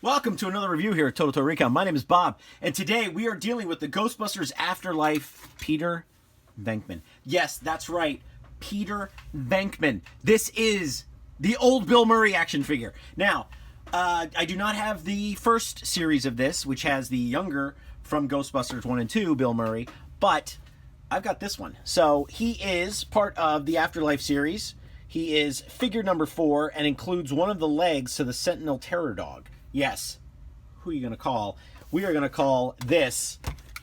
Welcome to another review here at Total Toy Recon. My name is Bob, and today we are dealing with the Ghostbusters Afterlife Peter Venkman. Yes, that's right, Peter Venkman. This is the old Bill Murray action figure. Now, I do not have the first series of this, which has the younger from Ghostbusters 1 and 2, Bill Murray, but I've got this one. So he is part of the Afterlife series. He is figure number 4 and includes one of the legs to the Sentinel Terror Dog. Yes. Who are you going to call? We are going to call this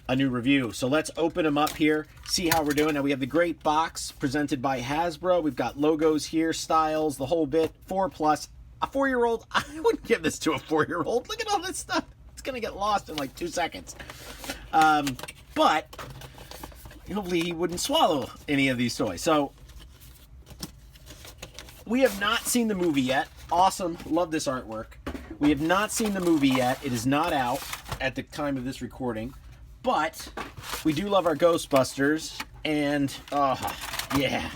a new review. So let's open them up here, see how we're doing. Now we have the great box presented by Hasbro. We've got logos here, styles, the whole bit. 4+. A 4-year-old, I wouldn't give this to a 4-year-old. Look at all this stuff. It's going to get lost in like 2 seconds. But hopefully he wouldn't swallow any of these toys. So we have not seen the movie yet. Awesome. Love this artwork. We have not seen the movie yet. It is not out at the time of this recording. But we do love our Ghostbusters. And, yeah.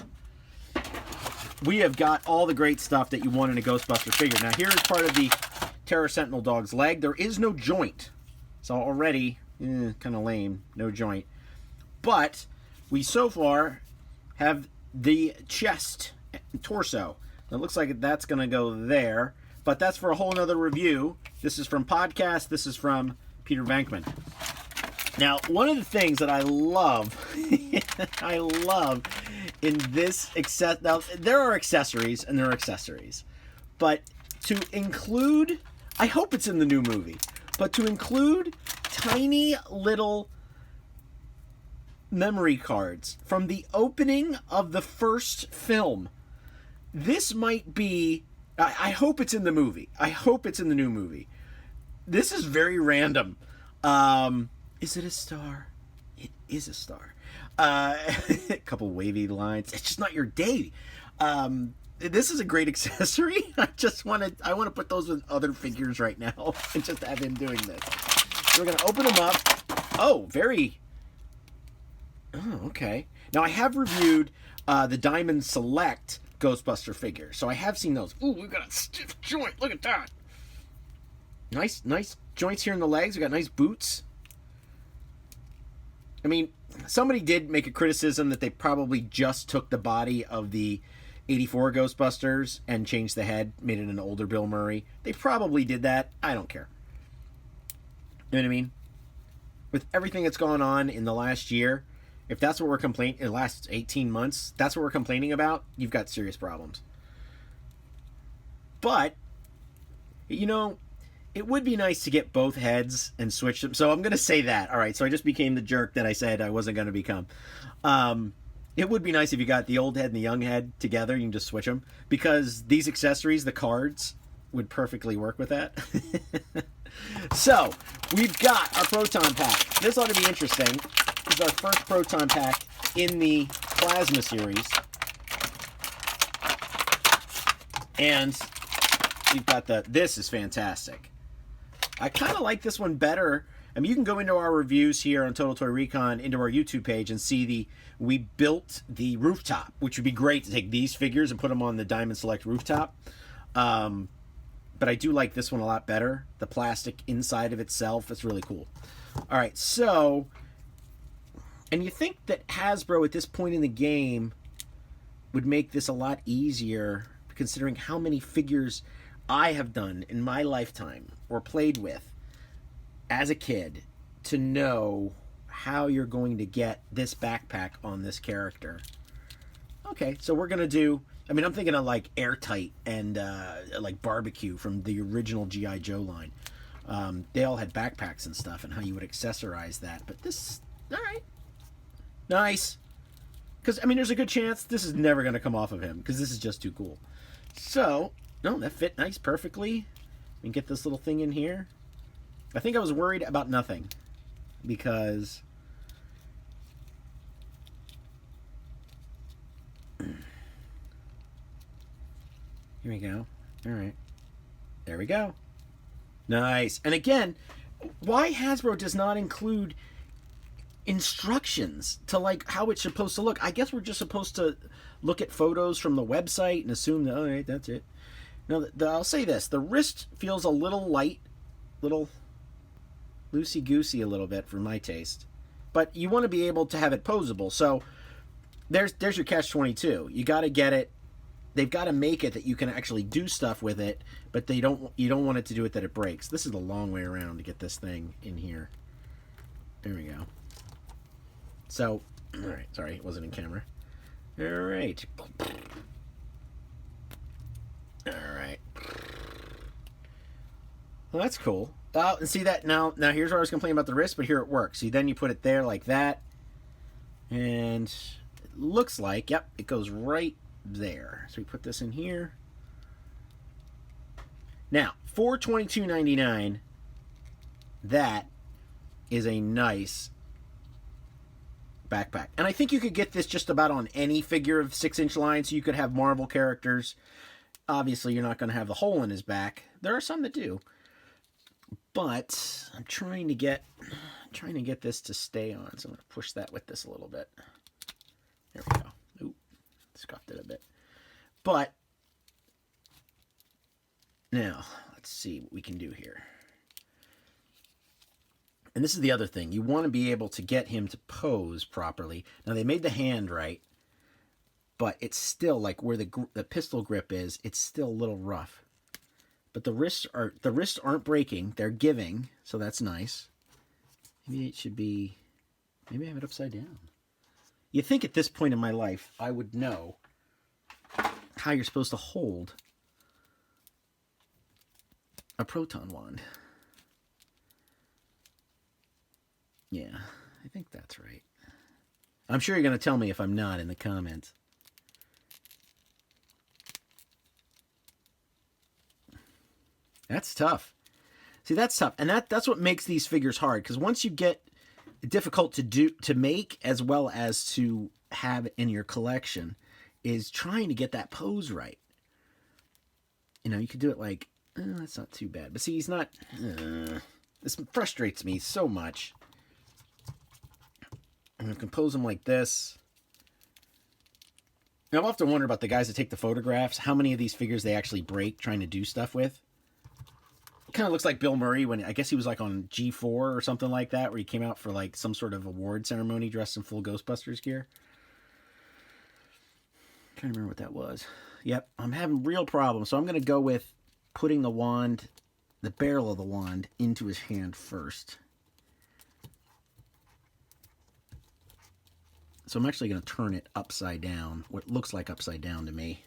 We have got all the great stuff that you want in a Ghostbuster figure. Now, here is part of the Terror Sentinel Dog's leg. There is no joint. So already, kind of lame. No joint. But we so far have the chest and torso. It looks like that's going to go there. But that's for a whole nother review. This is from Podcast. This is from Peter Venkman. Now, one of the things that I love, I love in this, now there are accessories and there are accessories. But to include, I hope it's in the new movie, but to include tiny little memory cards from the opening of the first film. This might be, I hope it's in the movie. I hope it's in the new movie. This is very random. Is it a star? It is a star. A couple wavy lines. It's just not your day. This is a great accessory. I want to put those with other figures right now and just have him doing this. So we're going to open them up. Oh, okay. Now I have reviewed the Diamond Select Ghostbuster figure. So I have seen those. Ooh, we've got a stiff joint. Look at that. Nice joints here in the legs. We got nice boots. I mean, somebody did make a criticism that they probably just took the body of the 84 Ghostbusters and changed the head, made it an older Bill Murray. They probably did that. I don't care. You know what I mean? With everything that's gone on in the last year, if that's what we're complaining, in the last 18 months, that's what we're complaining about, you've got serious problems. But, you know, it would be nice to get both heads and switch them. So I'm going to say that. All right, so I just became the jerk that I said I wasn't going to become. It would be nice if you got the old head and the young head together. You can just switch them. Because these accessories, the cards, would perfectly work with that. So, we've got our Proton Pack. This ought to be interesting. This is our first Proton Pack in the Plasma Series. And we've got this is fantastic. I kind of like this one better. I mean, you can go into our reviews here on Total Toy Recon, into our YouTube page, and see we built the rooftop, which would be great to take these figures and put them on the Diamond Select rooftop. But I do like this one a lot better. The plastic inside of itself, it's really cool. All right, so, and you think that Hasbro at this point in the game would make this a lot easier, considering how many figures I have done in my lifetime or played with as a kid, to know how you're going to get this backpack on this character. Okay, so we're going to do, I mean, I'm thinking of like Airtight and like Barbecue from the original G.I. Joe line. They all had backpacks and stuff and how you would accessorize that. But this, all right. Nice. Because, I mean, there's a good chance this is never going to come off of him because this is just too cool. So, no, that fit nice perfectly. And get this little thing in here. I think I was worried about nothing because here we go. All right. There we go. Nice. And again, why Hasbro does not include instructions to like how it's supposed to look. I guess we're just supposed to look at photos from the website and assume that, all right, that's it. Now, I'll say this. The wrist feels a little light little loosey-goosey a little bit for my taste. But you want to be able to have it posable. So there's your catch-22. You got to get it. They've got to make it that you can actually do stuff with it, but you don't want it to do it that it breaks. This is the long way around to get this thing in here. There we go. So, all right, sorry, it wasn't in camera. All right. All right. Well, that's cool. And see that now here's where I was complaining about the wrist, but here it works. See, then you put it there like that, and it looks like, yep, it goes right there. So we put this in here. Now, for $22.99, that is a nice backpack. And I think you could get this just about on any figure of 6-inch line, so you could have Marvel characters. Obviously, you're not going to have the hole in his back. There are some that do. But I'm trying to get this to stay on, so I'm going to push that with this a little bit. There we go. Ooh, scuffed it a bit. But now, let's see what we can do here. And this is the other thing. You want to be able to get him to pose properly. Now, they made the hand right, but it's still like where the pistol grip is, it's still a little rough. But the wrists aren't breaking. They're giving, so that's nice. Maybe it should be... Maybe I have it upside down. You think at this point in my life, I would know how you're supposed to hold a proton wand. Yeah, I think that's right. I'm sure you're going to tell me if I'm not in the comments. That's tough. See, that's tough. And that's what makes these figures hard. Because once you get difficult to make as well as to have in your collection is trying to get that pose right. You know, you could do it like, that's not too bad. But see, he's not... this frustrates me so much. And I can pose him like this. Now, I've often wondered about the guys that take the photographs, how many of these figures they actually break trying to do stuff with. It kind of looks like Bill Murray when, I guess he was like on G4 or something like that, where he came out for like some sort of award ceremony dressed in full Ghostbusters gear. I'm trying to remember what that was. Yep, I'm having real problems, so I'm going to go with putting the wand, the barrel of the wand, into his hand first. So I'm actually going to turn it upside down, what looks like upside down to me.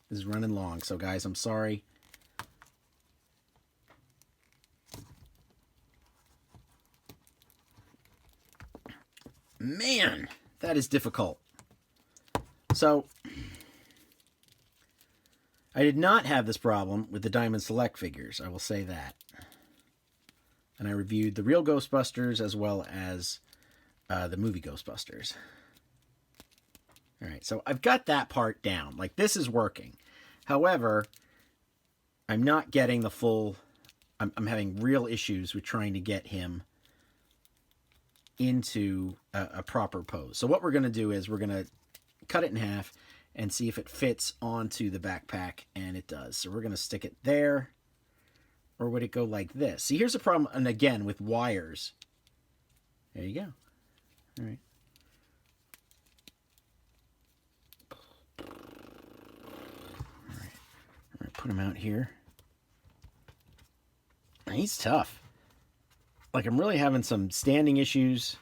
This is running long, so guys, I'm sorry. Man, that is difficult. So, I did not have this problem with the Diamond Select figures, I will say that. And I reviewed the real Ghostbusters as well as the movie Ghostbusters. Alright, so I've got that part down. Like, this is working. However, I'm not getting the full... I'm having real issues with trying to get him into a proper pose. So what we're going to do is we're going to cut it in half and see if it fits onto the backpack, and it does. So we're going to stick it there, or would it go like this? See, here's the problem, and again, with wires. There you go. All right. All right. I'm going to put him out here. He's tough. Like, I'm really having some standing issues.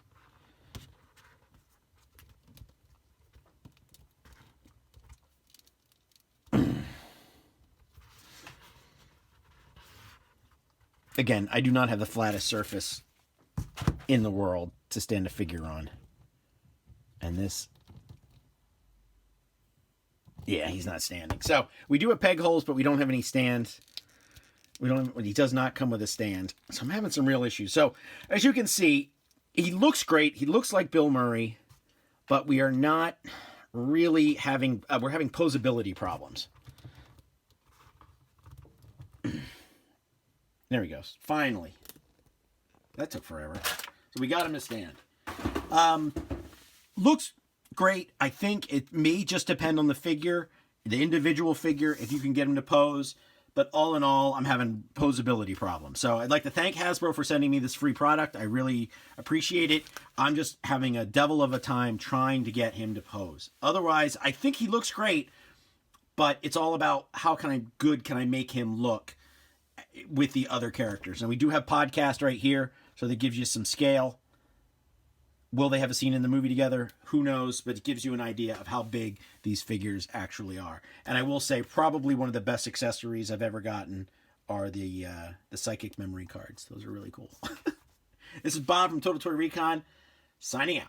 Again, I do not have the flattest surface in the world to stand a figure on. And this... Yeah, he's not standing. So, we do have peg holes, but we don't have any stand. He does not come with a stand. So I'm having some real issues. So as you can see, he looks great. He looks like Bill Murray, but we are not really having, we're having posability problems. There he goes. Finally. That took forever. So we got him to stand. Looks great. I think it may just depend on the figure, the individual figure, if you can get him to pose. but all in all, I'm having posability problems. So I'd like to thank Hasbro for sending me this free product. I really appreciate it. I'm just having a devil of a time trying to get him to pose. Otherwise, I think he looks great, but it's all about how good can I make him look with the other characters. And we do have podcast right here, so that gives you some scale. Will they have a scene in the movie together? Who knows? But it gives you an idea of how big these figures actually are. And I will say, probably one of the best accessories I've ever gotten are the psychic memory cards. Those are really cool. This is Bob from Total Toy Recon, signing out.